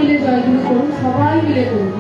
মিলে জয়গুরু করুন, সবাই মিলে করুন।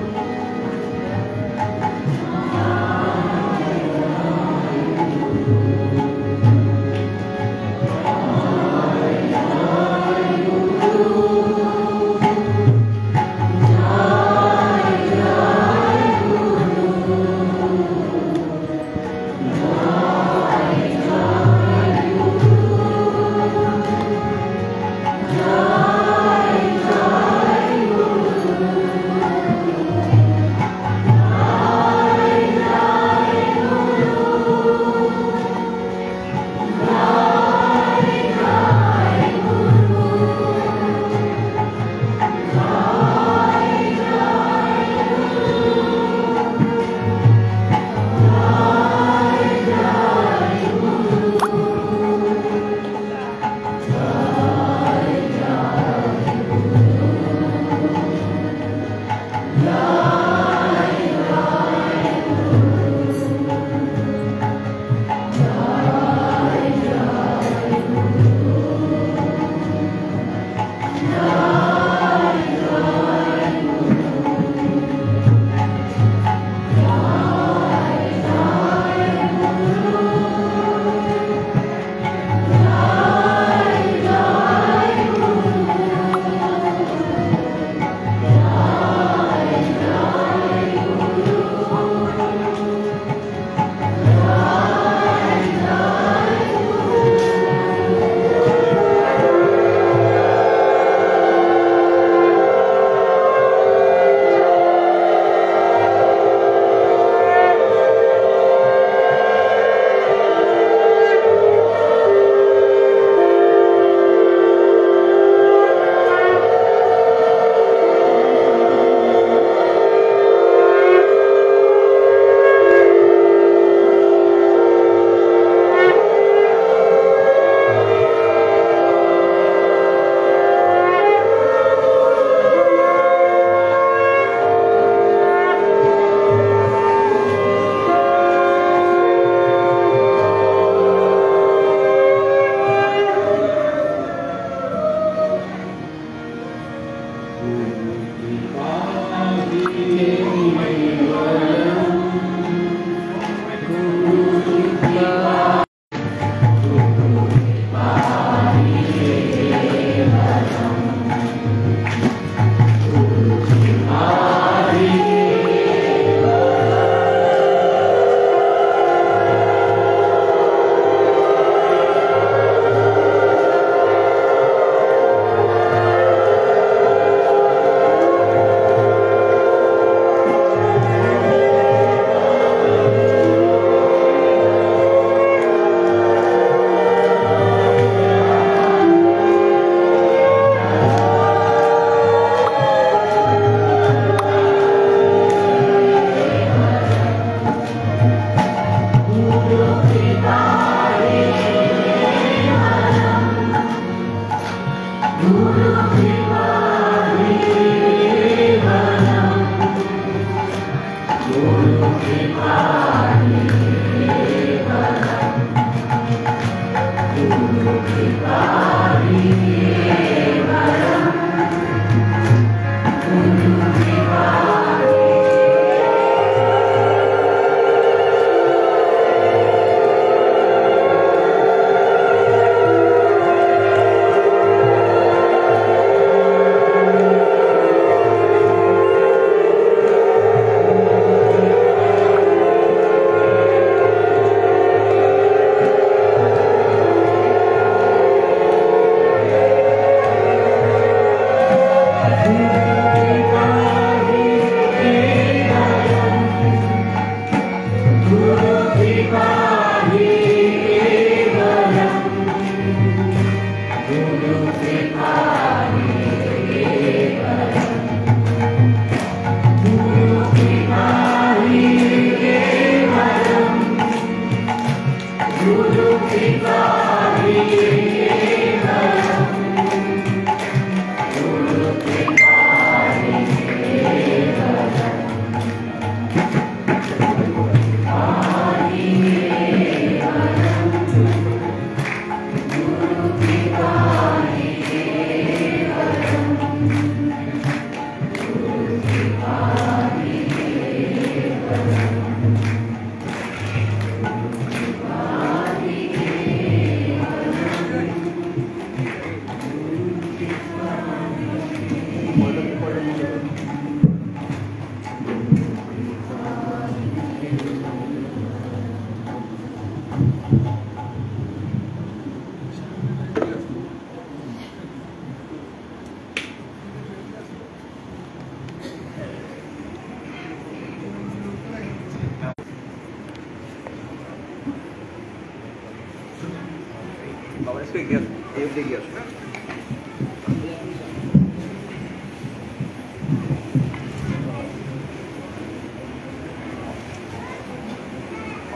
বাবার একটু এগিয়ে আসুন, এই অবধি এগিয়ে আসুন।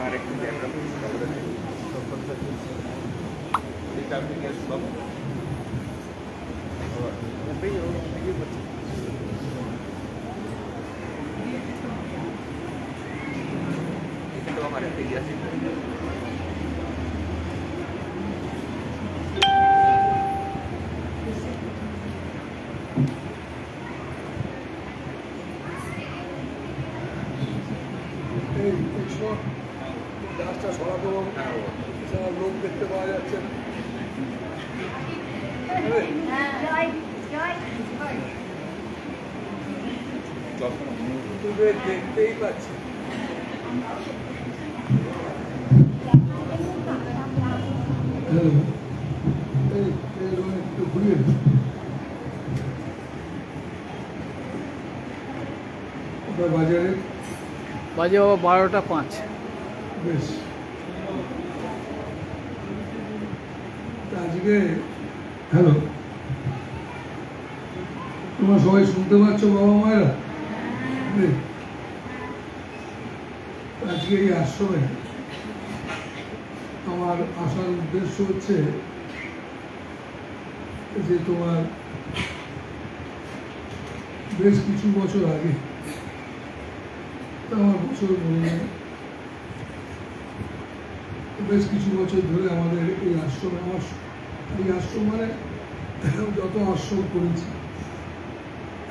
আর একটু আমার একটু এগিয়ে আসুন। গাছটা সরাতে হবে, এছাড়া লোক দেখতে পাওয়া যাচ্ছে না। দেখতেই পাচ্ছি। একটু ঘুরিয়ে বাজারে বাজে বাবা 12টা 5। বেশ, আজকে হ্যালো, তোমরা সবাই শুনতে পাচ্ছ বাবা মায়েরা? আজকে এই আশ্রমে আমার আসার উদ্দেশ্য হচ্ছে যে তোমার বেশ কিছু বছর আগে, আমার বছর মনে নেই, বেশ কিছু বছর ধরে আমাদের এই আশ্রমে, আমার এই আশ্রম মানে যত আশ্রম করেছি,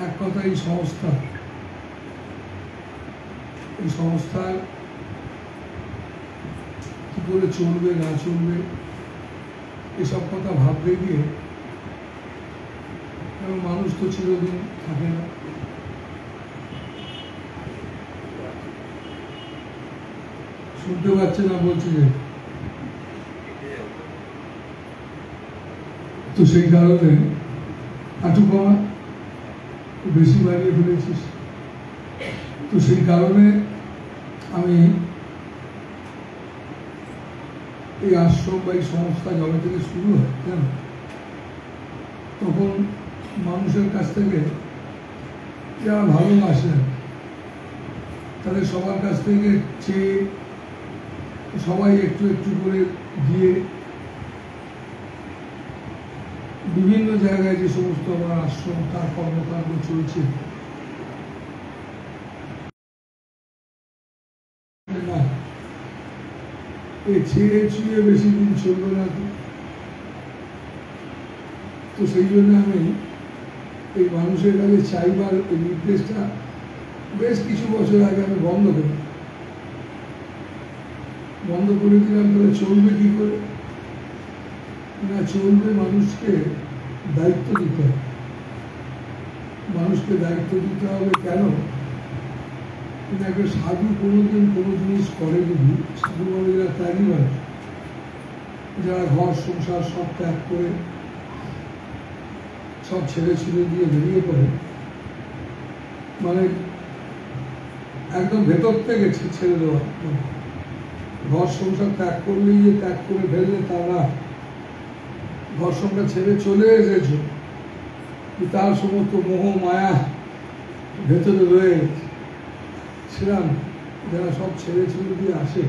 এক কথা এই সংস্থার কি করে চলবে না চলবে এসব কথা ভাবতে গিয়ে, কারণ মানুষ তো চিরদিন থাকে না, শুনতে পাচ্ছে না বলছি যে, তো সেই কারণে হাঁটু কমা বেশি বাড়িয়ে ফেলেছিস, তো সেই কারণে আমি এই আশ্রম বা এই সংস্থা যবে থেকে শুরু হয়, কেন তখন মানুষের কাছ থেকে যারা ভালোবাসে তাদের সবার কাছ থেকে চেয়ে সবাই একটু একটু করে দিয়ে বিভিন্ন জায়গায় যে সমস্ত আমার আশ্রম তার কর্মকাণ্ড চলছে, না ছেড়ে ছুঁয়ে বেশি দিন চলবে না, তো সেই জন্য আমি এই মানুষের কাছে চাইবার এই নির্দেশটা বেশ কিছু বছর আগে আমি বন্ধ করে দিলাম। তাহলে চলবে কি করে না চলবে, মানুষকে দায়িত্ব দিতে হবে, মানুষকে দায়িত্ব দিতে হবে। কেন একটা সাধু কোনোদিন কোনো জিনিস করে যদি, সাধু মানে যারা ত্যাগী মানুষ, যারা ঘর সংসার সব ত্যাগ করে সব ছেড়ে দিয়ে বেরিয়ে পড়ে, মানে একদম ভেতর থেকে ছেড়ে দেওয়া, ঘর সংসার ত্যাগ করলেই যে ত্যাগ করে ফেললে তা না, ঘর সংসার ছেড়ে চলে এসেছে, তার সমস্ত মোহ মায়া ভেতরে রয়ে গেছে, সেরকম যারা সব ছেড়ে দিয়ে আসে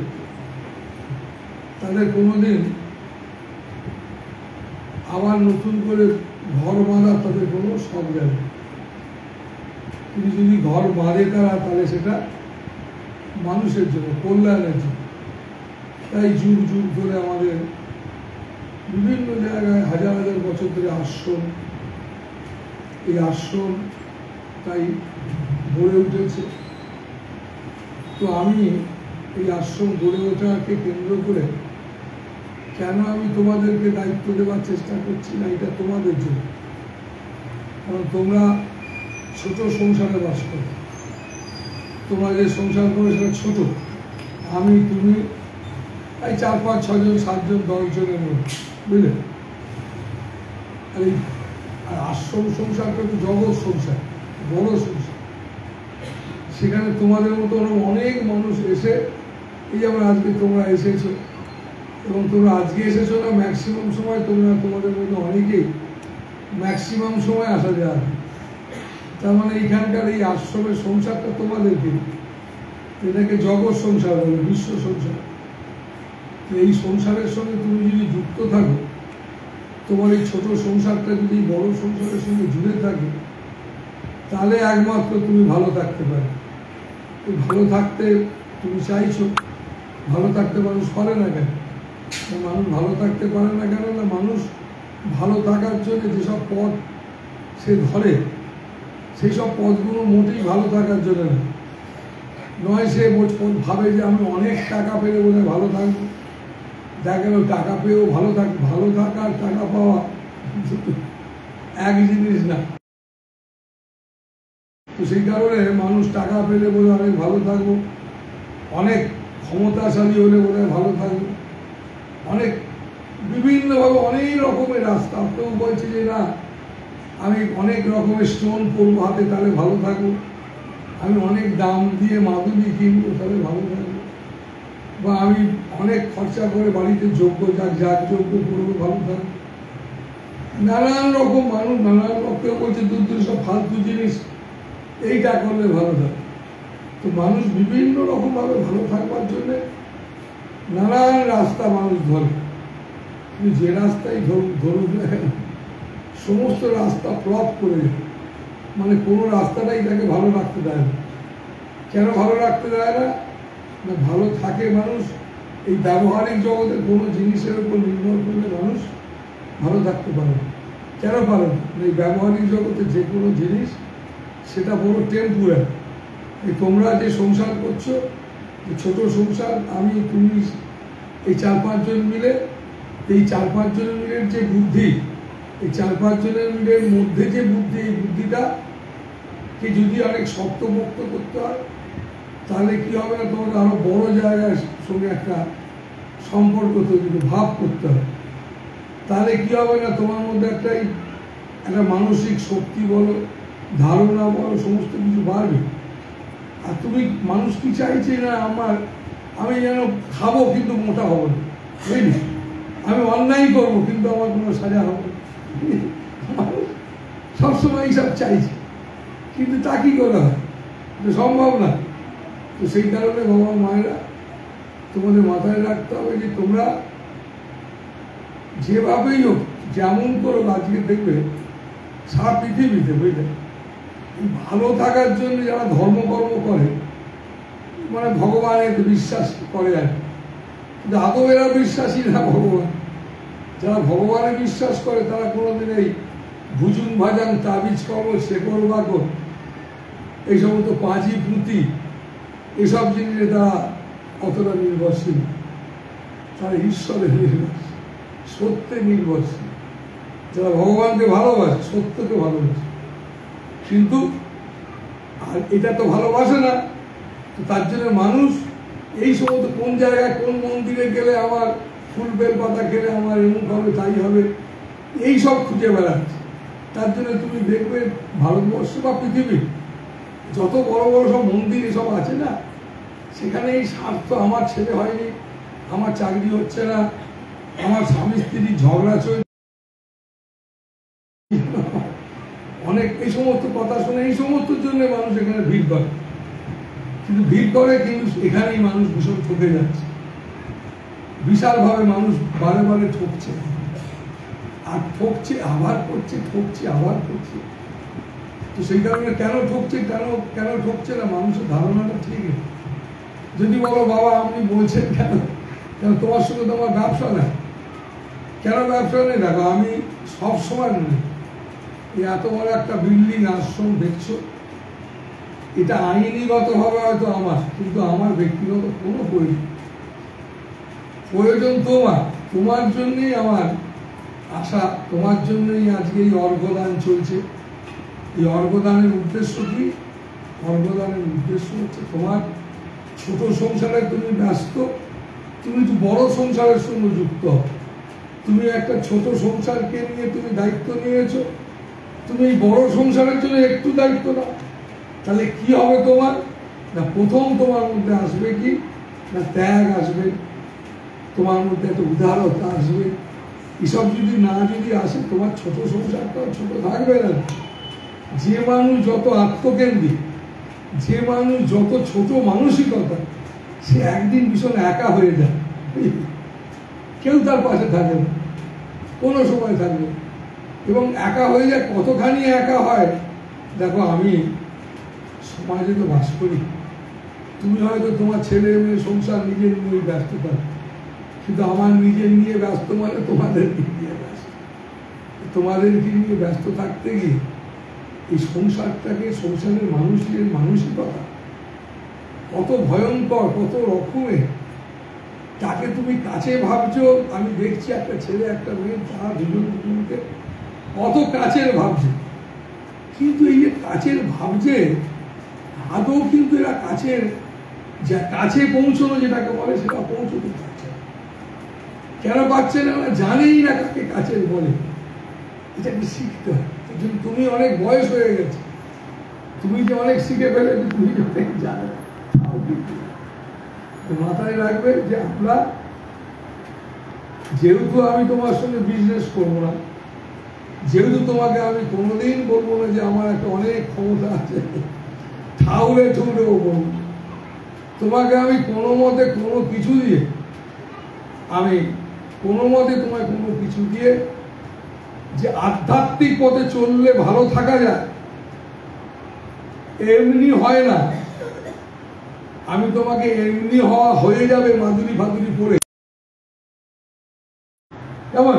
তাদের কোনোদিন আবার নতুন করে ঘর বাঁধা তাদের কোনো শখ যাবে, কিন্তু যদি ঘর বাঁধে তারা, তাহলে সেটা মানুষের জন্য, কল্যাণের জন্য। তাই যুগ যুগ ধরে আমাদের বিভিন্ন জায়গায় হাজার হাজার বছর ধরে আশ্রম, এই আশ্রম তাই গড়ে উঠেছে। তো আমি এই আশ্রম গড়ে ওঠাকে কেন্দ্র করে কেন আমি তোমাদেরকে দায়িত্ব দেওয়ার চেষ্টা করছি না, এটা তোমাদের জন্য, কারণ তোমরা ছোট সংসারে বাস করো, তোমরা যে সংসার করো সেটা ছোট, আমি তুমি এই 4, 5, 6 জন 7 জন 10 জনের মধ্যে, বুঝলে। আর আশ্রম সংসারটা তো জগৎ সংসার, বড় সংসার, সেখানে তোমাদের মতো অনেক মানুষ এসে, এই যেমন আজকে তোমরা এসেছো, এবং তোমরা আজকে এসেছো না, ম্যাক্সিমাম সময় তোমরা তোমাদের মধ্যে অনেকেই ম্যাক্সিমাম সময় আসা যায়। তার মানে এইখানকার এই আশ্রমের সংসারটা তোমাদেরকে, এটাকে জগৎ সংসার বলে, বিশ্ব সংসার। তো এই সংসারের সঙ্গে তুমি যদি যুক্ত থাকো, তোমার এই ছোট সংসারটা যদি বড় সংসারের সঙ্গে জুড়ে থাকে, তাহলে একমাত্র তুমি ভালো থাকতে পারো। ভালো থাকতে তুমি চাইছো, ভালো থাকতে মানুষ পারে না কেন? মানুষ ভালো থাকতে পারে না কেন? না, মানুষ ভালো থাকার জন্য যেসব পথ সে ধরে, সেই সব পথগুলো মোটেই ভালো থাকার জন্য না। নয় সে ভাবে যে আমি অনেক টাকা পেলে বোধহয় ভালো থাকবো। দেখা গেল টাকা পেয়েও ভালো থাকা আর টাকা পাওয়া এক জিনিস না। তো সেই কারণে মানুষ টাকা পেলে বলে অনেক ভালো থাকবো, অনেক ক্ষমতাশালী হলে বোধহয় ভালো থাকবো, অনেক বিভিন্নভাবে অনেক রকমের রাস্তা। কেউ বলছে যে না, আমি অনেক রকমের স্টোন করবো হাতে, তাহলে ভালো থাকবো, আমি অনেক দাম দিয়ে মাদুলি কিনবো, তাহলে ভালো থাকবো, বা আমি অনেক খরচা করে বাড়িতে যাগযজ্ঞ করবো, ভালো থাকবো। নানান রকম মানুষ নানান রকম। কেউ বলছে দূর সব ফালতু জিনিস, এইটা করলে ভালো থাকে। তো মানুষ বিভিন্ন রকম ভাবে ভালো থাকবার জন্য নানান রাস্তা মানুষ ধরে। কিন্তু যে রাস্তায় ধরুক না কেন, সমস্ত রাস্তা ফ্লপ করে যায়। মানে কোনো রাস্তাটাই তাকে ভালো রাখতে দেয় না। কেন ভালো রাখতে দেয় না? না, ভালো থাকে মানুষ এই ব্যবহারিক জগতের কোনো জিনিসের উপর নির্ভর করলে মানুষ ভালো থাকতে পারে না। কেন পারে না? এই ব্যবহারিক জগতে যে কোনো জিনিস সেটা বড় টেম্পোরারি। এই তোমরা যে সংসার করছো, ছোট সংসার, আমি তুমি এই 4-5 জন মিলে, এই 4-5 জনের মিলের যে বুদ্ধি, এই 4-5 জনের মিলের মধ্যে যে বুদ্ধি, এই বুদ্ধিটাকে যদি অনেক শক্তপোক্ত করতে হয়, তাহলে কি হবে না, তোমাকে আরো বড় জায়গার সঙ্গে একটা সম্পর্ক তৈরি ভাব করতে হবে। তাহলে কি হবে না, তোমার মধ্যে একটা মানসিক শক্তি বলো, ধারণা বলো, সমস্ত কিছু বাড়বে। আর তুমি মানুষ কি চাইছে না, আমি যেন খাবো কিন্তু মোটা হবো না, বুঝলি, আমি অন্যায় করবো কিন্তু আমার কোনো সাজা হবে না। সবসময় এইসব চাইছে, কিন্তু তা কি করে হয়? সম্ভব না। তো সেই কারণে বাবা মায়েরা তোমাদের মাথায় রাখতে হবে যে তোমরা যেভাবেই হোক, যেমন করো, আজকে দেখবে সারা পৃথিবীতে, বুঝলে, ভালো থাকার জন্য যারা ধর্মকর্ম করে, মানে ভগবানের বিশ্বাস করে আর কি, কিন্তু আদৌ এরা বিশ্বাসী না ভগবান। যারা ভগবানে বিশ্বাস করে তারা কোনোদিন এই ভুজুন ভাজান তাবিজ কর্ম, শেকড় বাকর, এই সমস্ত পাঁজি পুঁতি, এসব জিনিসে তারা অতটা নির্ভরশীল। তারা ঈশ্বরের নির্ভরশীল, সত্যে নির্ভরশীল। যারা ভগবানকে ভালোবাসে, সত্যকে ভালোবাসে, কিন্তু আর এটা তো ভালোবাসে না। তো তার জন্য মানুষ এই সমস্ত কোন জায়গায় কোন মন্দিরে গেলে আমার ফুল বেল পাতা খেলে আমার এমন হবে, তাই হবে, এই সব খুঁজে বেড়াচ্ছে। তার জন্য তুমি দেখবে ভারতবর্ষ বা পৃথিবীর যত বড় বড় সব মন্দির এসব আছে না, সেখানে এই স্বার্থ, আমার ছেলে হয়নি, আমার চাকরি হচ্ছে না, আমার স্বামী স্ত্রীর ঝগড়া চলছে, অনেক এই সমস্ত কথা শুনে, এই সমস্ত জন্য মানুষ এখানে ভিড় করে। কিন্তু ভিড় করে, কিন্তু এখানেই মানুষ ভীষণ ঠকে যাচ্ছে। বিশালভাবে মানুষ বারে বারে ঠকছে, আর ঠকছে আবার করছে, ঠকছে আবার করছে। তো সেই কারণে কেন ঠকছে, কেন ঠকছে না, মানুষের ধারণাটা ঠিক। যদি বলো বাবা আপনি বলছেন কেন, তোমার সঙ্গে তো আমার ব্যবসা নেই। কেন ব্যবসা নেই? দেখো, আমি সবসময় মনে, এত বড় একটা বিল্ডিং আশ্রম দেখছো, এটা আইনিগতভাবে হয়তো আমার, কিন্তু আমার ব্যক্তিগত কোনো প্রয়োজন তোমার জন্যই আমার আশা, তোমার জন্যই আজকে এই অর্ঘদান চলছে। এই অর্ঘদানের উদ্দেশ্য কি? অর্ঘদানের উদ্দেশ্য হচ্ছে তোমার ছোট সংসারে তুমি ব্যস্ত, তুমি তো বড় সংসারের সঙ্গে যুক্ত। তুমি একটা ছোট সংসারকে নিয়ে তুমি দায়িত্ব নিয়েছো, তুমি এই বড় সংসারের জন্য একটু দায়িত্ব নাও, তাহলে কি হবে তোমার? না, প্রথম তোমার মধ্যে আসবে কি না, ত্যাগ আসবে। তোমার মধ্যে একটা উদারতা আসবে। এসব যদি আসে, তোমার ছোট সংসারটাও ছোট থাকবে না। যে মানুষ যত আত্মকেন্দ্রিক, যে মানুষ যত ছোট মানসিকতা, সে একদিন ভীষণ একা হয়ে যায়। কেউ তার পাশে থাকে না, কোনো সময় থাকবে। এবং একা হয়ে যায়, কতখানি একা হয় দেখো। আমি সমাজে তো বাস করি, তুমি হয়তো তোমার ছেলে মেয়ে সংসার নিজের নিয়ে ব্যস্ত থাকো, কিন্তু আমার নিজের নিয়ে ব্যস্ত মানে তোমাদেরকে নিয়ে ব্যস্ত। তোমাদেরকে নিয়ে ব্যস্ত থাকতে গিয়ে এই সংসারটাকে, সংসারের মানুষের মানসিকতা কত ভয়ঙ্কর, কত রকমের, তাকে তুমি কাছে ভাবছো। আমি দেখছি একটা ছেলে একটা মেয়ে, তারা দুজন দুজনকে কত কাছের ভাবছে, কিন্তু এই যে কাছের ভাবছে, আদৌ কিন্তু এরা কাছের, যা কাছে পৌঁছানো যেটাকে বলে, সেটা পৌঁছতে পারছে না। কেন পারছে না? জানেই না কাকে কাছের বলে। এটাকে শিখতে হয়। তুমি অনেক বয়স হয়ে গেছে, তুমি যে অনেক শিখে ফেলে, তুমি যে অনেক জানো, মাথায় রাখবে যে আমরা, যেহেতু আমি তোমার সঙ্গে বিজনেস করবো না, যেহেতু তোমাকে আমি কোনোদিন বলবো না যে আমার একটা অনেক ক্ষমতা আছে, ঠাউরে ঠুকরেও বলবো, তোমাকে আমি কোনো মতে কোনো কিছু দিয়ে, আমি কোনো মতে তোমায় কোনো কিছু দিয়ে যে আধ্যাত্মিক পথে চললে ভালো থাকা যায়, এমনি হয় না। আমি তোমাকে এমনি হয়ে যাবে মাদুরি ফাদুরি পড়ে, কেমন?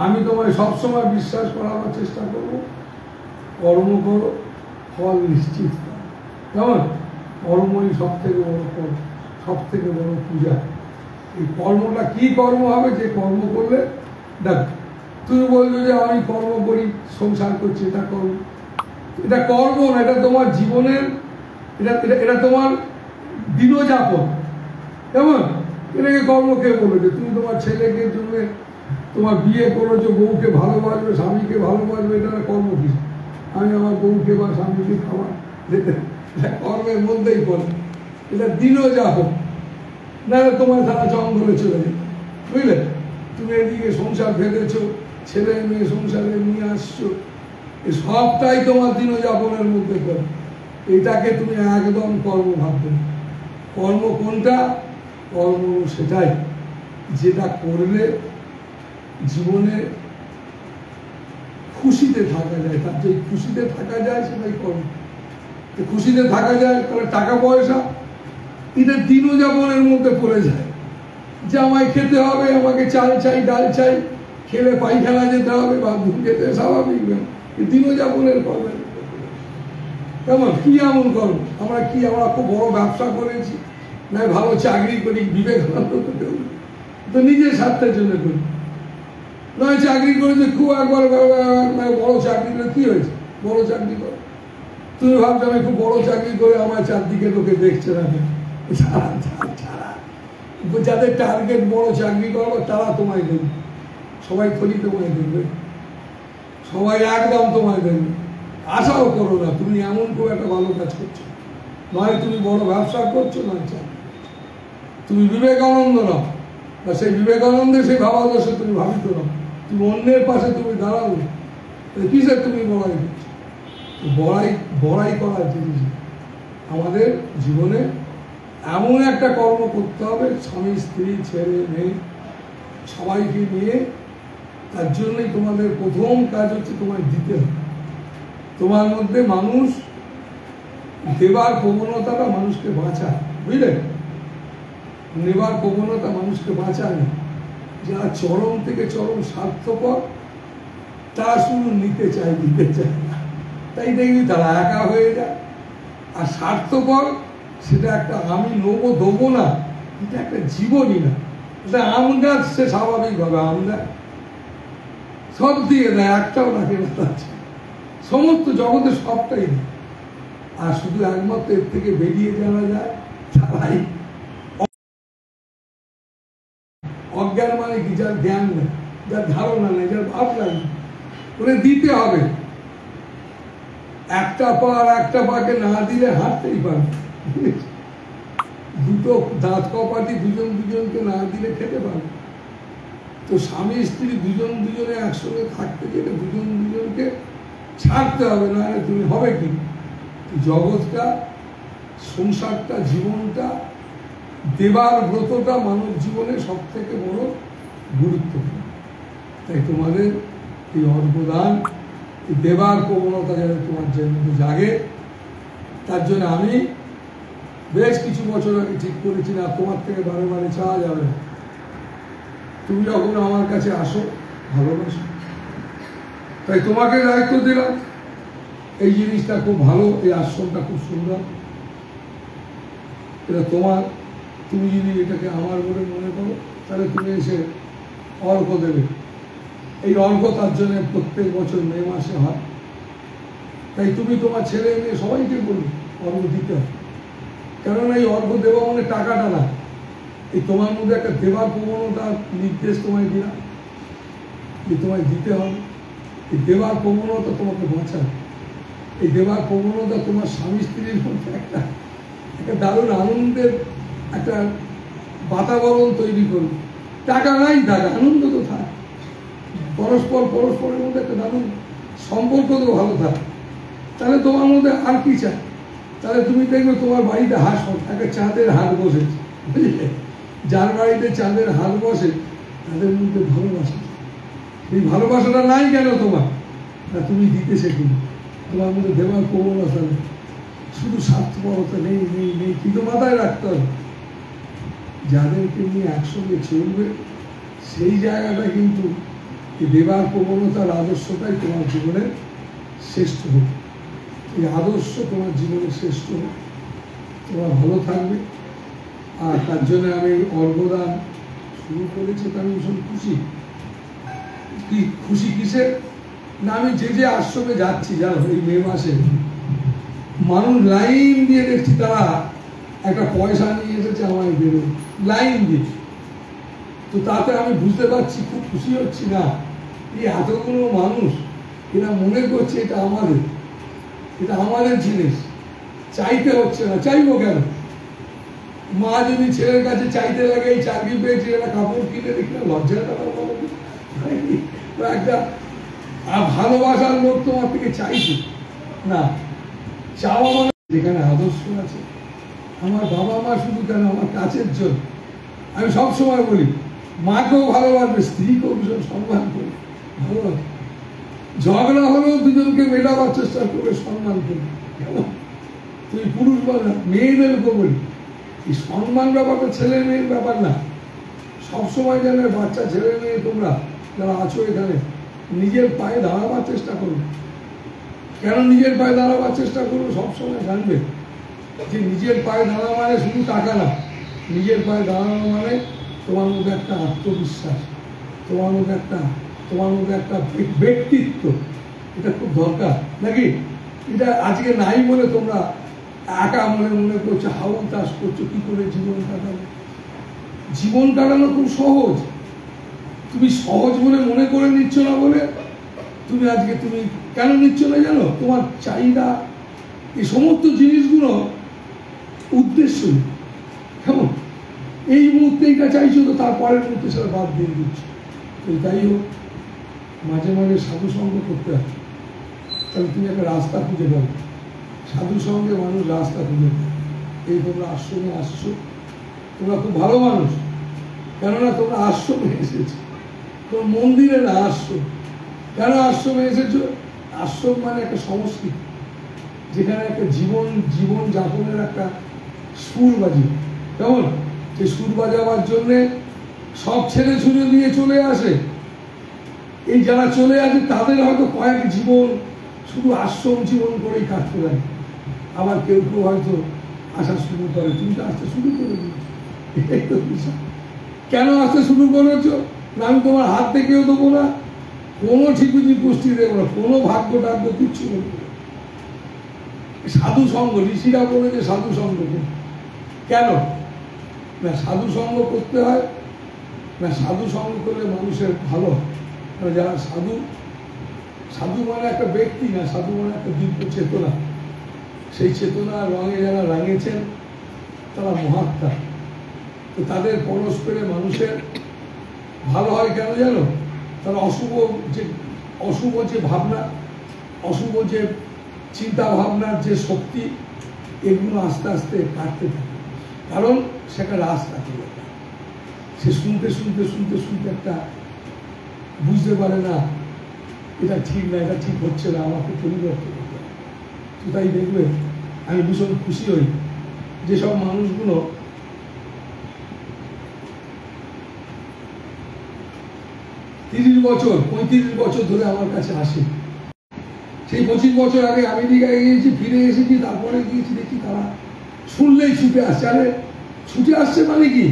আমি তোমায় সবসময় বিশ্বাস করানোর চেষ্টা করব, কর্ম করো, ফল নিশ্চিত। কেমন? কর্মই সব থেকে বড় ফল, সব থেকে বড় পূজা। এই কর্মটা কি কর্ম হবে? যে কর্ম করলে দেখ, তুমি বলছো যে আমি কর্ম করি, সংসার করছি, এটা কর্ম। এটা কর্ম না, এটা তোমার জীবনের, এটা তোমার দিনযাপন। কেমন? এটাকে কর্ম কে বলেছে? তুমি তোমার ছেলেকে জন্য তোমার বিয়ে করেছো, বউকে ভালোবাসবে, স্বামীকে ভালোবাসবে, এটা কর্ম কি? আমি আমার বউকে বা স্বামীকে খাওয়া, এটা কর্মের মধ্যেই পড়ে। এটা দিনযাপন। না তোমার সারা জঙ্গলে চলে যেত, বুঝলে? তুমি এদিকে সংসার ফেলেছো, ছেলে মেয়ে সংসারে নিয়ে আসছো, এই সবটাই তোমার দিনযাপনের মধ্যে পড়ে। এটাকে তুমি একদম কর্ম ভাববে না। কর্ম কোনটা? কর্ম সেটাই যেটা করলে জীবনে খুশিতে থাকা যায়। তার যে খুশিতে থাকা যায় সেটাই কর্ম। খুশিতে থাকা যায়, তাহলে টাকা পয়সা এটা দিনযাপনের মধ্যে পড়ে যায়। যে আমায় খেতে হবে, আমাকে চাল চাই, ডাল চাই, খেলে পায়খানা যেতে হবে, বাথরুম যেতে স্বাভাবিক। দিনযাপনের কর্ম। কেমন? কি এমন কর্ম? আমরা খুব বড় ব্যবসা করেছি, না ভালো চাকরি করি, বিবেকানন্দ তো নিজের স্বার্থের জন্য করি। নয় চাকরি করেছে খুব একবার বড় চাকরি করে কি হয়েছে? বড় চাকরি করে তুমি ভাবছো আমি খুব বড় চাকরি করে আমার চারদিকে লোকে দেখছে না, যাদের টার্গেট বড় চাকরি করবো তারা তোমায় দেবে। সবাই থরি তোমায় দেবে, সবাই একদম তোমায় দেবে। আশাও করো না তুমি এমন খুব একটা ভালো কাজ করছো, নয় তুমি বড় ব্যবসা করছো, নয় চাকরি। তুমি বিবেকানন্দ নাও, বা সেই বিবেকানন্দের সেই ভাবাদর্শে তুমি ভাবিত নাও, তুমি অন্যের পাশে তুমি দাঁড়াও, কিসের তুমি বড়াই করছো? বড়াই করার জিনিস আমাদের জীবনে এমন একটা কর্ম করতে হবে, স্বামী স্ত্রী ছেলে মেয়ে সবাইকে নিয়ে। তার জন্যই তোমাদের প্রথম কাজ হচ্ছে তোমায় দিতে হবে। তোমার মধ্যে মানুষ দেবার প্রবণতাটা মানুষকে বাঁচায়, বুঝলে? নেবার প্রবণতা মানুষকে বাঁচায় না। যারা চরম থেকে চরম স্বার্থপর, তারা শুধু নিতে চায়, দিতে চায়, তাই দেখবি তারা একা হয়ে যায়। আর স্বার্থপর সেটা একটা আমি নেবো দেবো না, এটা একটা জীবনই না। এটা আম গাছ, সে স্বাভাবিকভাবে আম দেয়, সব দিয়ে দেয়, একটাও রাখে না। সমস্ত জগতে সবটাই নেই। আর শুধু একমাত্র এর থেকে বেরিয়ে যাওয়া যায় তারাই অজ্ঞান। মানে কি? যার জ্ঞান নেই, যার ধারণা নেই, যার ভাবনা নেই, ওরে দিতে হবে। একটা পা আর একটা পাকে না দিলে হাঁটতেই পারবে। দুটো দাঁত কপাটি দুজন দুজনকে না দিলে খেতে পারবে। তো স্বামী স্ত্রী দুজন দুজনে একসঙ্গে থাকতে গেলে দুজন দুজনকে ছাড়তে হবে, না তুমি হবে কি? জগৎটা, সংসারটা, জীবনটা, দেবার ব্রতটা মানব জীবনে সব থেকে বড় গুরুত্বপূর্ণ। তাই তোমাদের এই অর্ঘদান, এই দেবার প্রবণতা যেন তোমার জন্য জাগে, তার জন্য আমি বেশ কিছু বছর আগে ঠিক করেছি না তোমার থেকে বারে বারে চাওয়া যাবে না। তুমি যখন আমার কাছে আসো ভালোবাসো, তাই তোমাকে দায়িত্ব দিলাম। এই জিনিসটা খুব ভালো, এই আশ্রমটা খুব সুন্দর, এটা তোমার। তুমি যদি এটাকে আমার বলে মনে করো তাহলে তুমি এসে অর্ঘ দেবে। এই অর্ঘ তার জন্য প্রত্যেক বছর মে মাসে হয়। তাই তুমি তোমার ছেলে মেয়ে সবাইকে বলবে অর্ঘ দিতে হবে। কেননা এই অর্ঘ দেওয়া মানে টাকাটা না, এই তোমার মধ্যে একটা দেবার প্রবণতার নির্দেশ তোমায় দিলাম যে তোমায় দিতে হবে। এই দেবার প্রবণতা তোমাকে বাঁচাবে। এই দেবার প্রবণতা তোমার স্বামী স্ত্রীর মধ্যে একটা দারুণ আনন্দের একটা বাতাবরণ তৈরি করবে। টাকা নাই থাকে, আনন্দ তো থাকে, পরস্পরের মধ্যে একটা দারুণ সম্পর্ক তো ভালো থাকে। তাহলে তোমার মধ্যে আর কি চাই? তাহলে তুমি দেখবে তোমার বাড়িতে হাঁস একটা চাঁদের হাট বসেছে, বুঝলে? যার বাড়িতে চাঁদের হাট বসে তাদের মধ্যে ভালোবাসা। এই ভালোবাসাটা নাই কেন তোমার? না তুমি দিতে শেখো, তোমার মধ্যে দেওয়ার প্রবণতা নেই, শুধু স্বার্থপরতা নেই নেই নেই। কিন্তু মাথায় রাখতে হবে যাদেরকে নিয়ে একসঙ্গে চলবে সেই জায়গাটা কিন্তু দেবার প্রবণতার আদর্শটাই তোমার জীবনের শ্রেষ্ঠ হোক। এই আদর্শ তোমার জীবনের শ্রেষ্ঠ হোক, তোমরা ভালো থাকবে। আর তার জন্য আমি অর্ঘদান শুরু করেছি, তা আমি ভীষণ খুশি। কি খুশি কিসের? না আমি যে আশ্রমে যাচ্ছি জানো, এই মে মাসে মানুষ লাইন দিয়ে দেখছি তারা একটা পয়সা নিয়ে এসেছে আমায় বেরো লাইন দিয়ে। তো তাতে আমি বুঝতে পারছি, খুব খুশি হচ্ছি না এই এতগুলো মানুষ এরা মনে করছে এটা আমাদের জিনিস, চাইতে হচ্ছে না। চাইবো কেন? মা যদি ছেলের কাছে চাইতে লাগে এই চাকরি পেয়েছে একটা কাপড় কিনে দেখি না লজ্জাটা একটা ভালোবাসার লোক তোমার থেকে চাইছে না। চাওয়া মানে যেখানে আদর্শ আছে, আমার বাবা মা শুধু কেন আমার কাছের জন্য, আমি সবসময় বলি মাকেও ভালোবাসবে, স্ত্রীকেও ভীষণ সম্মান করবে, ভালোবাসবে। ঝগড়া হলেও দুজনকে মেটাবার চেষ্টা করবে, সম্মান করবে। কেমন? তুই পুরুষ বল না, মেয়েদেরকে বলি এই সম্মান ব্যাপারটা ছেলে মেয়ের ব্যাপার না। সবসময় যেন বাচ্চা ছেলে মেয়ে তোমরা যারা আছো এখানে নিজের পায়ে দাঁড়াবার চেষ্টা করবে। কেন নিজের পায়ে দাঁড়াবার চেষ্টা করবো? সবসময় জানবে যে নিজের পায়ে দাঁড়ানো মানে শুধু টাকা না, নিজের পায়ে দাঁড়ানো মানে তোমার মধ্যে একটা আত্মবিশ্বাস, তোমার মধ্যে একটা ব্যক্তিত্ব। এটা খুব দরকার নাকি? এটা আজকে নাই বলে তোমরা একা মনে করছো, হাউল চাষ করছো, কি করে জীবন কাটানো। জীবন কাটানো খুব সহজ, তুমি সহজ বলে মনে করে নিচ্ছ না বলে তুমি আজকে তুমি কেন নিচ্ছ না জানো? তোমার চাহিদা এই সমস্ত জিনিসগুলো উদ্দেশ্য কেমন? এই মুহূর্তে এটা চাইছো তো তারপরের মুহূর্তে সেটা বাদ দিয়ে দিচ্ছ। তো তাই হোক, মাঝে মাঝে সাধু সঙ্গ করতে হয়, তাহলে তুমি একটা রাস্তা খুঁজে পাবে। সাধু সঙ্গে মানুষ রাস্তা খুঁজে পাবে। এই তোমরা আশ্রমে আসছো, তোমরা খুব ভালো মানুষ, কেননা তোমরা আশ্রমে এসেছো, তোমার মন্দিরে না আশ্রম। কেন আশ্রমে এসেছো? আশ্রম মানে একটা সংস্কৃতি, যেখানে একটা জীবন যাপনের একটা সুর বাজি। কেমন? সেই সুর বাজাবার জন্যে সব ছেড়ে ছুড়ে দিয়ে চলে আসে। এই যারা চলে আসে তাদের হয়তো কয়েক জীবন শুধু আশ্রম জীবন করেই কাটতে লাগে। আবার কেউ হয়তো আসা শুরু করে, তুমি তো আসতে শুরু করে দিয়েছো। এটাই তো বিষয়। কেন আসতে শুরু করেছো? না আমি তোমার হাত থেকেও দেবো না, কোনো ঠিকুজি পুষ্টি দেবো না, কোনো ভাগ্য টাগ্য কিচ্ছু নেই। সাধু সঙ্গ, ঋষিরা বলেছে সাধু সঙ্গ। কেন না সাধু সঙ্গ করতে হয়? না সাধু সঙ্গ করলে মানুষের ভালো। যারা সাধু মানে একটা ব্যক্তি না, সাধু মানে একটা দিব্য চেতনা। সেই চেতনার রঙে যারা রাঙেছেন তারা মহাত্মা। তো তাদের পরস্পরে মানুষের ভালো হয় কেন জানো? তারা অশুভ যে ভাবনা, অশুভ যে চিন্তা ভাবনার যে শক্তি, এগুলো আস্তে আস্তে কাটতে থাকে। কারণ সেটা রাস্তা চলে যায়। সে শুনতে শুনতে শুনতে শুনতে একটা বুঝতে পারে না এটা ঠিক না, এটা ঠিক হচ্ছে না, আমাকে পরিবর্তন করতে হবে। তো তাই দেখবে আমি ভীষণ খুশি হই যেসব মানুষগুলো 30 বছর 35 বছর ধরে আমার কাছে আসে। সেই 25 বছর আগে আমেরিকায় গিয়েছি, ফিরে এসেছি, তারপরে গিয়েছি, দেখি তারা শুনলেই ছুটে আসছে। আরে ছুটে আসছে মানে কি,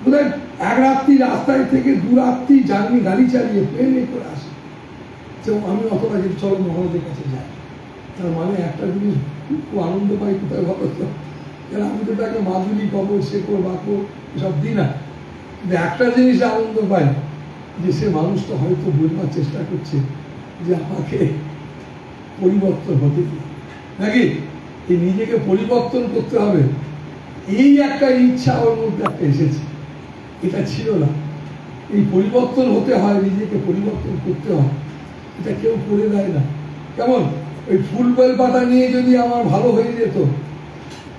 বোধহয় এক রাত্রি রাস্তায় থেকে 2 রাত্রি জার্নি গাড়ি চালিয়ে প্লেনে করে আসে। তো আমি অতটা যে চলো মহারাজের কাছে যাই, তার মানে একটা জিনিস খুব আনন্দ পাই, কোথায় ভালো তো, আমি তো তাকে মাদুলি কবর শেকড় বাকড় এসব দিই না, কিন্তু একটা জিনিস আনন্দ পাই যে সে মানুষটা হয়তো বুঝবার চেষ্টা করছে যে আমাকে পরিবর্তন হতে দিই, নাকি এই নিজেকে পরিবর্তন করতে হবে, এই একটা ইচ্ছা ওর মধ্যে একটা এসেছে। এটা ছিল না। এই পরিবর্তন হতে হয়, নিজেকে পরিবর্তন করতে হয়, এটা কেউ করে দেয় না। কেমন ওই ফুল বেল পাতা নিয়ে যদি আমার ভালো হয়ে যেত,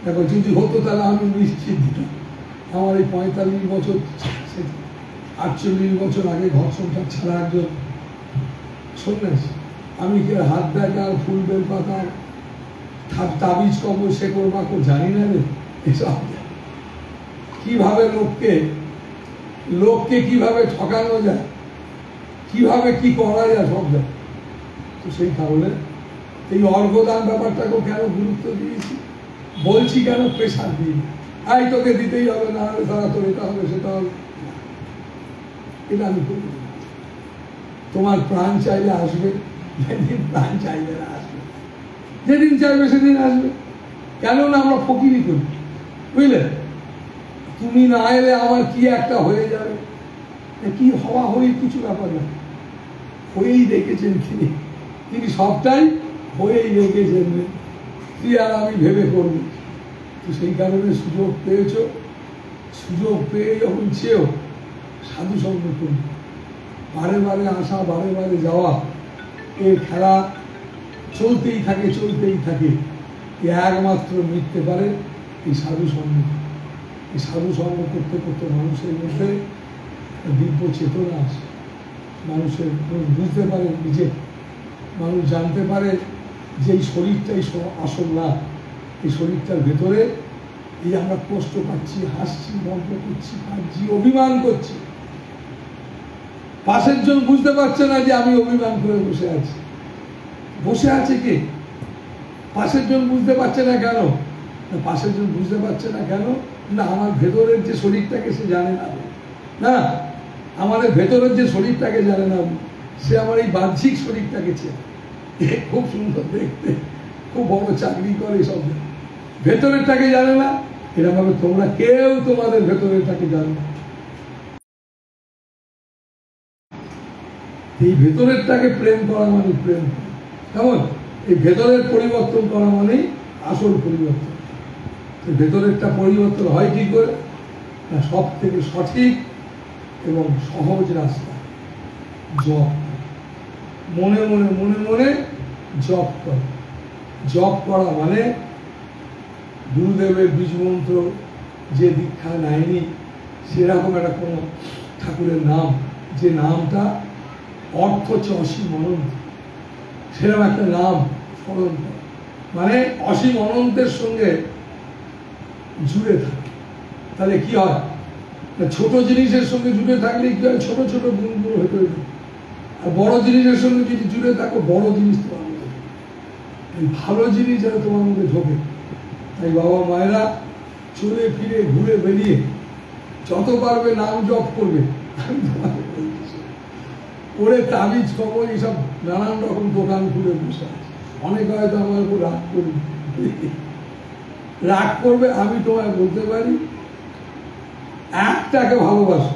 দেখো যদি হতো তাহলে আমি নিশ্চিত দিতাম। আমার এই 45 বছর 48 বছর আগে ঘর সংসার ছাড়া একজন সন্ন্যাসী, আমি কি হাত দেখা ফুল বেল পাতা তাবিজ কবর শেকড় বাকড় জানি না রে। এসব কিভাবে লোককে কিভাবে ঠকানো যায়, কিভাবে কি করা যায় সব যায়। তো সেই কারণে এই অর্ঘদান ব্যাপারটাকেও কেন গুরুত্ব দিয়েছি, বলছি কেন প্রেশার দিই, আই তোকে দিতেই হবে, না হলে তারা তোর এটা হবে সেটা হবে, এটা আমি করি। তোমার প্রাণ চাইলে আসবে, যেদিন প্রাণ চাইবে না আসবে, যেদিন চাইবে সেদিন আসবে। কেননা আমরা ফকিরি করি, বুঝলে? তুমি না এলে আমার কি একটা হয়ে যাবে, কি হওয়া হয়ে কিছু ব্যাপার না, হয়েই রেখেছেন তিনি সবটাই হয়েই রেখেছেন, তুই আর আমি ভেবে করবি। তো সেই কারণে সুযোগ পেয়েছ, সুযোগ পেয়ে যখন চেয়েও সাধু সঙ্গ করি, বারে বারে আসা বারে বারে যাওয়া, এর খেলা চলতেই থাকে চলতেই থাকে। একমাত্র মিটতে পারে এই সাধু সঙ্গ। এই সাধু সঙ্গ করতে করতে মানুষের মধ্যে দিব্য চেতনা আসে, মানুষের বুঝতে পারে নিজে, মানুষ জানতে পারে যে এই শরীরটাই আসল না, এই শরীরটার ভেতরে এই আমরা কষ্ট পাচ্ছি, হাসছি, গল্প করছি, কাঁদছি, অভিমান করছি। পাশের জন বুঝতে পারছে না যে আমি অভিমান করে বসে আছি। বসে আছে কে? পাশের জন বুঝতে পারছে না কেন? পাশের জন বুঝতে পারছে না কেন না, আমার ভেতরের যে শরীরটাকে সে জানে না। না, আমাদের ভেতরের যে শরীরটাকে জানে না, সে আমার এই বাহ্যিক শরীরটাকে চেনে। খুব সুন্দর দেখতে, খুব বড় চাকরি করে, সব ভেতরেরটাকে জানে না। এরকম ভাবে তোমরা কেউ তোমাদের ভেতরেরটাকে জানো না। এই ভেতরেরটাকে প্রেম করা মানে প্রেম, কেমন? এই ভেতরের পরিবর্তন করা মানে আসল পরিবর্তন। ভেতরেরটা পরিবর্তন হয় কি করে? না, সব থেকে সঠিক এবং সহজ রাস্তা জপ। মনে মনে মনে মনে জপ করা। জপ করা মানে গুরুদেবের বীজ মন্ত্র যে দীক্ষা নেয়নি সেরকম একটা কোনো ঠাকুরের নাম, যে নামটা অর্থ হচ্ছে অসীম অনন্ত, সেরকম একটা নাম স্মরণ করা মানে অসীম অনন্তের সঙ্গে জুড়ে থাকে। তাহলে কি হয়? ছোট জিনিসের সঙ্গে জুড়ে থাকলে কি হয়? ছোট ছোট গুণগুলো হতে হবে। আর বড় জিনিসের সঙ্গে যদি জুড়ে থাকো, বড় জিনিস তোমার মধ্যে, এই ভালো জিনিস যেন তোমার মধ্যে ঢোকে। তাই বাবা মায়েরা চলে ফিরে ঘুরে বেরিয়ে যত পারবে নাম জপ করবে। আমি তোমাকে বলছি, ওরে তাবিজ কবর এইসব নানান রকম দোকান খুলে বসে আছে। অনেকে হয়তো আমার উপর রাগ করবে, রাগ করবে। আমি তোমায় বলতে পারি, একটাকে ভালোবাসো,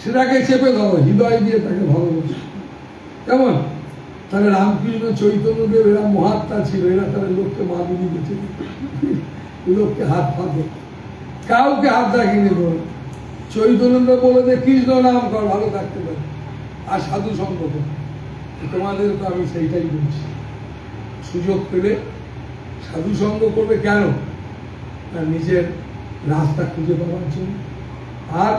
সেটাকে চেপে ধরো, হৃদয় দিয়ে তাকে ভালোবাসো। কেমন? তাহলে রামকৃষ্ণ চৈতন্যদেব এরা মহাত্মা ছিল, এরা তাহলে লোককে মাদুলি দিতে, লোককে হাত পা ধরত। কাউকে হাত রাখিনি বল। চৈতন্য বলে যে কৃষ্ণ নাম কর, ভালো থাকতে পারে, আর সাধু সঙ্গ কর। তোমাদের তো আমি সেইটাই বলছি, সুযোগ পেলে সাধু সঙ্গ করবে। কেন? না, নিজের রাস্তা খুঁজে পাওয়ার জন্য, আর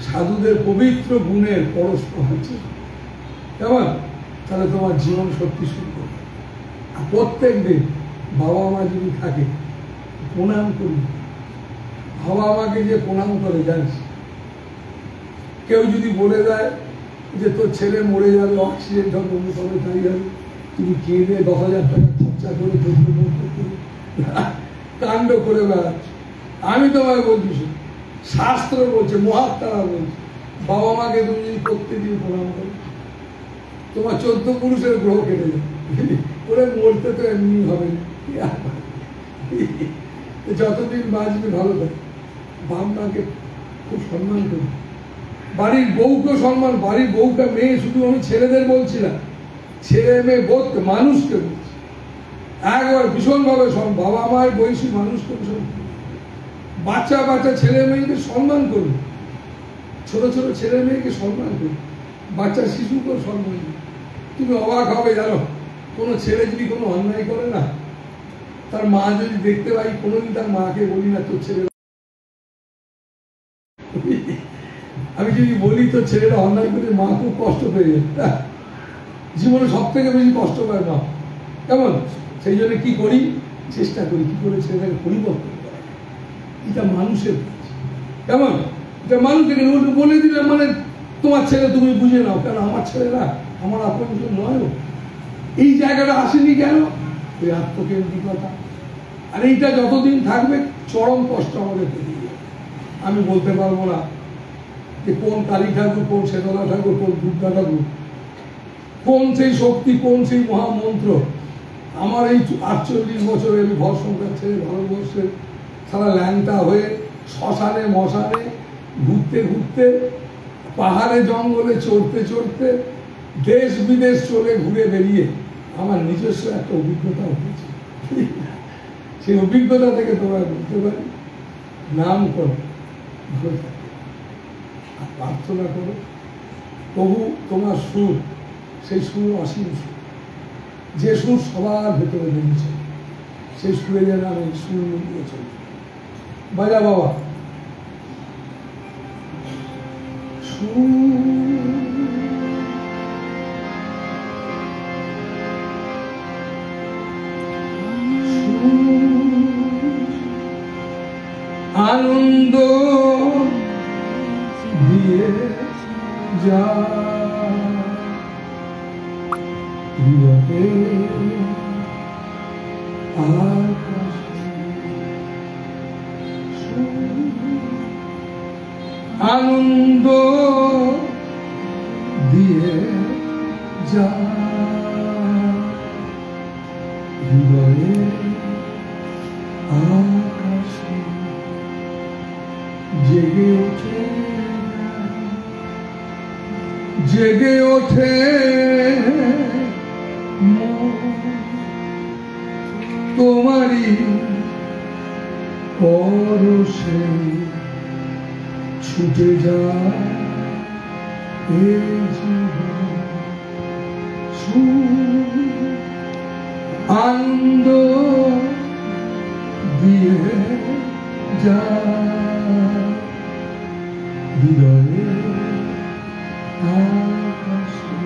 সাধুদের পবিত্র গুণের পরশ পাওয়ার জন্য। কেমন? তাহলে তোমার জীবন সত্যি সুন্দর। আর প্রত্যেক দিন বাবা মা যদি থাকে প্রণাম করি। বাবা মাকে যে প্রণাম করে জানিস, কেউ যদি বলে দেয় যে তোর ছেলে মরে যাবে, অক্সিজেন হবে, অন্য সবাই তাই যাবে, তুমি কেঁদে 10,000 টাকা খরচা করে কাণ্ড করে বেড়াচ্ছ। আমি তোমায় বলছি, শাস্ত্র বলছে, মহাত্মারা বলছে, বাবা মাকে তুমি যদি প্রত্যেকদিন প্রণাম করো, তোমার 14 পুরুষের গ্রহ কেটে যাবে। ওরে মরতে তো এমনি হবে না, যতদিন বাঁচবে ভালো থাকে। বাপ মাকে খুব সম্মান করি, বাড়ির বউকে সম্মান, বাড়ির বউটা মেয়ে, শুধু আমি ছেলেদের বলছি না, ছেলে মেয়ে বোধ মানুষকে বলছি একবার ভীষণভাবে। বাবা মায়ের বয়সী মানুষকে ভীষণ, বাচ্চা বাচ্চা ছেলে মেয়েকে সম্মান করুন, ছোট ছোট ছেলে মেয়েকে সম্মান করুন, বাচ্চা শিশুকেও সম্মান করুন। তুমি অবাক হবে জানো, কোনো ছেলে যদি কোনো অন্যায় করে না, তার মা যদি দেখতে পাই, কোনোদিন তার মাকে বলি না তোর ছেলে, আমি যদি বলি তোর ছেলেটা অন্যায় করে, মা খুব কষ্ট পেয়ে যায়, জীবনে সব থেকে বেশি কষ্ট পায় মা। কেমন? সেই জন্য কি করি, চেষ্টা করি কি করে ছেলেটাকে পরিবর্তন করা। এটা মানুষের কাজ। কেমন? এটা মানুষকে বলে দিলে মানে তোমার ছেলে তুমি বুঝে নাও, কেন আমার ছেলে না, আমার আপন নয়। এই জায়গাটা আসেনি কেন? ওই আত্মকেন্দ্রিকতা। আর এইটা যতদিন থাকবে চরম কষ্ট আমাদের পেরিয়ে যাবে। আমি বলতে পারবো না যে কোন কালী ঠাকুর, কোন শেতলা ঠাকুর, কোন দুর্গা ঠাকুর, কোন সেই শক্তি, কোন সেই মহামন্ত্র। আমার এই 48 বছরে আমি ঘর সংসার ছেড়ে ভারতবর্ষে সারা ল্যাংটা হয়ে শ্মশানে মশানে ঘুরতে ঘুরতে, পাহাড়ে জঙ্গলে চড়তে চড়তে, দেশ বিদেশ চলে ঘুরে বেরিয়ে আমার নিজস্ব একটা অভিজ্ঞতা হয়েছে। সেই অভিজ্ঞতা থেকে তোমরা বলতে পারি, নাম করো, ভালো থাকো, আর প্রার্থনা করো প্রভু তোমার সুর, সেই সুর অসীম সুর, যে সুর সবার ভেতরে বেরিয়েছে, সেই সুরে যেন আমি সুর মিলিয়ে চলি। বাজা বাবা আনন্দ দিয়ে যা আনন্দ দিয়ে যা হৃদয়ে আকাশে জেগে ওঠে, জেগে ওঠে তোমারি পরশে, ছুটে যায় আনন্দ দিয়ে যা হৃদয়ে আকাশে,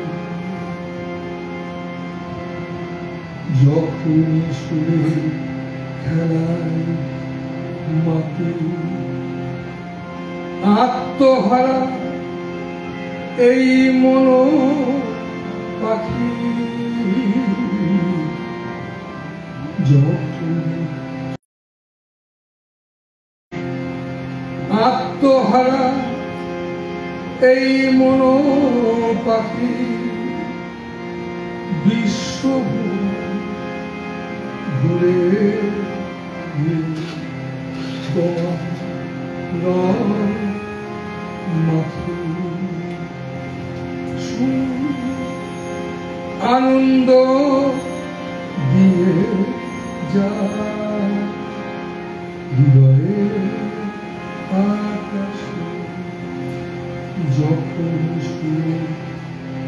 যখনই শুনে খেলায় মাটি আত্মহারা এই মন পাখি, আত্মহারা এই মন পাখি, বিশ্ব ঘুরে আনন্দ দিয়ে যা হৃদয়ে যখন সুর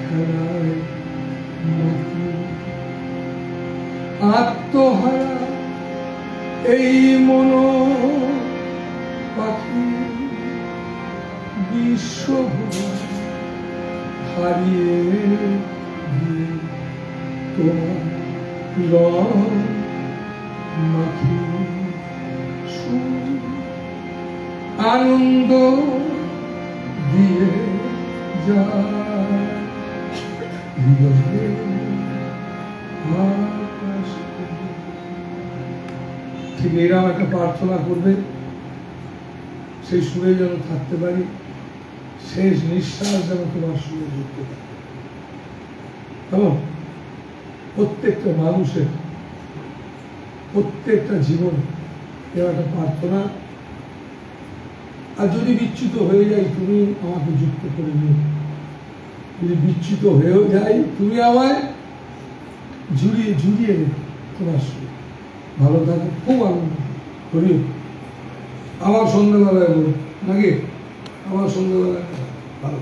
খেলায় মাতি আত্মহারা এই মন পাখি বিশ্বভরা হারিয়ে দিয়ে তোমার রং মাখি সুর আনন্দ দিয়ে যায় হৃদয়ে আকাশ। ঠিক এরাও একটা প্রার্থনা করবে, সেই সুরে যেন থাকতে পারি, শেষ নিঃশ্বাস যেন তোমার সুরে যুক্ত থাকে। কেমন? প্রত্যেকটা মানুষের, প্রত্যেকটা জীবন এর একটা প্রার্থনা। আর যদি বিচ্যুত হয়ে যাই, তুমি আমাকে যুক্ত করে নিও। যদি বিচ্যুত হয়েও যাই, তুমি আমায় জুড়িয়ে জুড়িয়ে নেবে তোমার সুরে। ভালো থাকো, খুব আনন্দ করিও। আবার সন্ধ্যাবেলায় বলো নাকি? আবার সন্ধ্যাবেলায় ভালো।